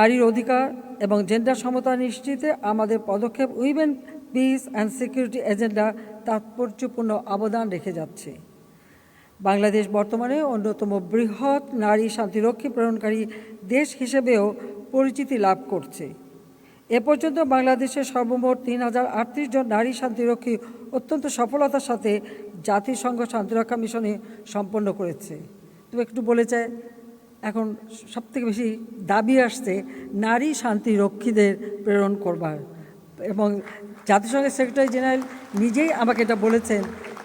নারীর অধিকার এবং জেন্ডার সমতা নিশ্চিতে আমাদের পদক্ষেপ women peace and security agenda তাৎপর্যপূর্ণ অবদান রেখে যাচ্ছে। বাংলাদেশ বর্তমানে অন্যতম বৃহৎ নারী শান্তিরক্ষী প্রেরণকারী দেশ হিসেবেও পরিচিতি লাভ করছে। এ পর্যন্ত বাংলাদেশের সর্বমোট 3038 জন নারী শান্তিরক্ষী অত্যন্ত সফলতার সাথে জাতিসংঘ শান্তিরক্ষা মিশনে সম্পন্ন করেছে। তবে একটু বলে চাই, এখন সবথেকে বেশি দাবি আসছে নারী শান্তিরক্ষীদের প্রেরণ করবার, এবং জাতিসংঘের সেক্রেটারি জেনারেল নিজেই আমাকে এটা বলেছেন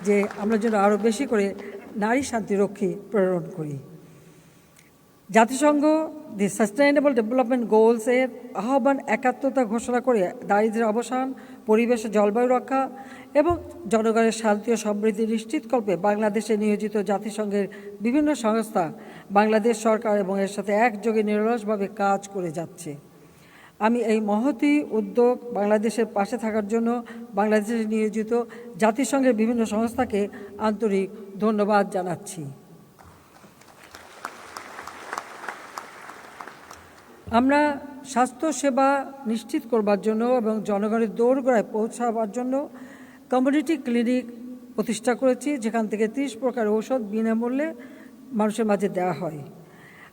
যে আমরা যেন আরও বেশি করে নারী শান্তিরক্ষী প্রেরণ করি। জাতিসংঘ দি সাস্টেইনেবল ডেভেলপমেন্ট গোলসের আহ্বান একাত্মতা ঘোষণা করে দারিদ্র্যের অবসান, পরিবেশ জলবায়ু রক্ষা এবং জনগণের শান্তি ও সমৃদ্ধি নিশ্চিতকল্পে বাংলাদেশে নিয়োজিত জাতিসংঘের বিভিন্ন সংস্থা, বাংলাদেশ সরকার এবং এর সাথে একযোগে নিরলসভাবে কাজ করে যাচ্ছে। আমি এই মহতী উদ্যোগ বাংলাদেশের পাশে থাকার জন্য বাংলাদেশে নিয়োজিত জাতিসংঘের বিভিন্ন সংস্থাকে আন্তরিক ধন্যবাদ জানাচ্ছি। আমরা স্বাস্থ্যসেবা নিশ্চিত করবার জন্য এবং জনগণের দোরগোড়ায় পৌঁছাবার জন্য কমিউনিটি ক্লিনিক প্রতিষ্ঠা করেছি, যেখান থেকে 30 প্রকার ঔষধ বিনামূল্যে মানুষের মাঝে দেওয়া হয়।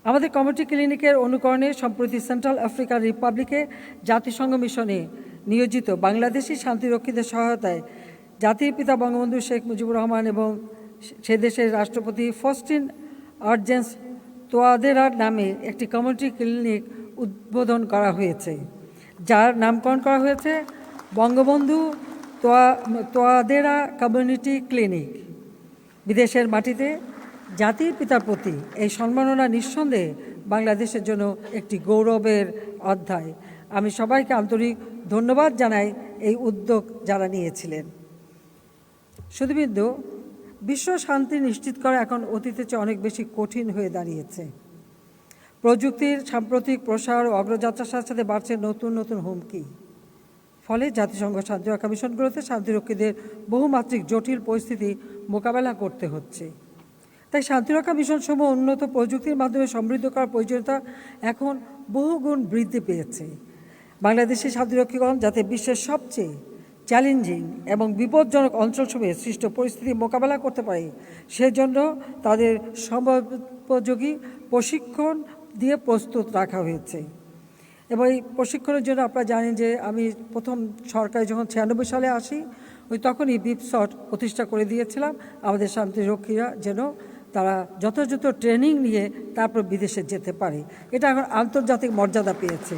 আমাদের কমিউনিটি ক্লিনিকের অনুকরণে সম্প্রতি সেন্ট্রাল আফ্রিকান রিপাবলিকে জাতিসংঘ মিশনে নিয়োজিত বাংলাদেশি শান্তিরক্ষীদের সহায়তায় জাতির পিতা বঙ্গবন্ধু শেখ মুজিবুর রহমান এবং সে দেশের রাষ্ট্রপতি ফস্টিন আর্জেন্স তোয়াদেরার নামে একটি কমিউনিটি ক্লিনিক উদ্বোধন করা হয়েছে, যার নামকরণ করা হয়েছে বঙ্গবন্ধু তোয়াদেরা কমিউনিটি ক্লিনিক। বিদেশের মাটিতে জাতির পিতার প্রতি এই সম্মাননা নিঃসন্দেহে বাংলাদেশের জন্য একটি গৌরবের অধ্যায়। আমি সবাইকে আন্তরিক ধন্যবাদ জানাই এই উদ্যোগ যারা নিয়েছিলেন। শুধুবিন্দু বিশ্ব শান্তি নিশ্চিত করা এখন অতীতের চেয়ে অনেক বেশি কঠিন হয়ে দাঁড়িয়েছে। প্রযুক্তির সাম্প্রতিক প্রসার ও অগ্রযাত্রার সাথে সাথে বাড়ছে নতুন নতুন হুমকি। ফলে জাতিসংঘ শান্তিরক্ষা মিশনগুলোতে শান্তিরক্ষীদের বহুমাত্রিক জটিল পরিস্থিতি মোকাবেলা করতে হচ্ছে। তাই শান্তিরক্ষা মিশনসমূহ উন্নত প্রযুক্তির মাধ্যমে সমৃদ্ধ করার প্রয়োজনীয়তা এখন বহুগুণ বৃদ্ধি পেয়েছে। বাংলাদেশের শান্তিরক্ষীগণ যাতে বিশ্বের সবচেয়ে চ্যালেঞ্জিং এবং বিপজ্জনক অঞ্চলসমূহে সৃষ্ট পরিস্থিতি মোকাবেলা করতে পারে, সেজন্য তাদের সময়োপযোগী প্রশিক্ষণ দিয়ে প্রস্তুত রাখা হয়েছে। এবং এই প্রশিক্ষণের জন্য আপনারা জানেন যে আমি প্রথম সরকারে যখন 96 সালে আসি, তখনই বিপসট প্রতিষ্ঠা করে দিয়েছিলাম আমাদের শান্তিরক্ষীরা যেন তারা যথাযথ ট্রেনিং নিয়ে তারপর বিদেশে যেতে পারে। এটা এখন আন্তর্জাতিক মর্যাদা পেয়েছে।